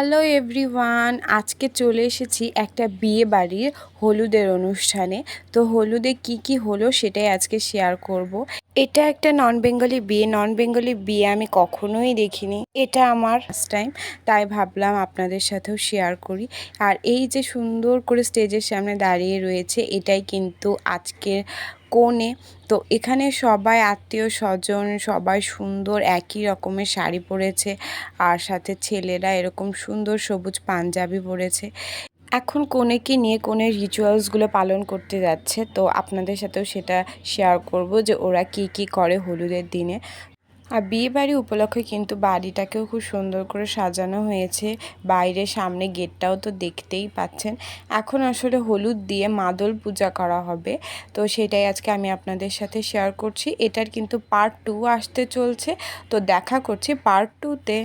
Hello everyone, আজকে চলে এসেছি একটা বিয়ে বাড়ির হলুদের অনুষ্ঠানে। তো হলুদে কি হলো সেটাই আজকে শেয়ার করব। এটা একটা নন বেঙ্গলি বিয়ে আমি কখনোই দেখিনি, এটা আমার ফার্স্ট টাইম, তাই ভাবলাম আপনাদের সাথেও শেয়ার করি। আর এই যে সুন্দর করে স্টেজের সামনে দাঁড়িয়ে রয়েছে, এটাই কিন্তু আজকের কনে। তো এখানে সবাই আত্মীয় স্বজন সবাই সুন্দর একই রকমের শাড়ি পরেছে, আর সাথে ছেলেরা এরকম সুন্দর সবুজ পাঞ্জাবি পরেছে। এখন কনেকে নিয়ে কনের রিচুয়ালসগুলো পালন করতে যাচ্ছে, তো আপনাদের সাথেও সেটা শেয়ার করব যে ওরা কি করে হলুদের দিনে। আর বিয়ে বাড়ি উপলক্ষে কিন্তু বাড়িটাকেও খুব সুন্দর করে সাজানো হয়েছে। বাইরে সামনে গেটটাও তো দেখতেই পাচ্ছেন। এখন আসলে হলুদ দিয়ে মাদল পূজা করা হবে, তো সেটাই আজকে আমি আপনাদের সাথে শেয়ার করছি। এটার কিন্তু পার্ট 2 আসতে চলছে, তো দেখা করছি পার্ট 2-তে।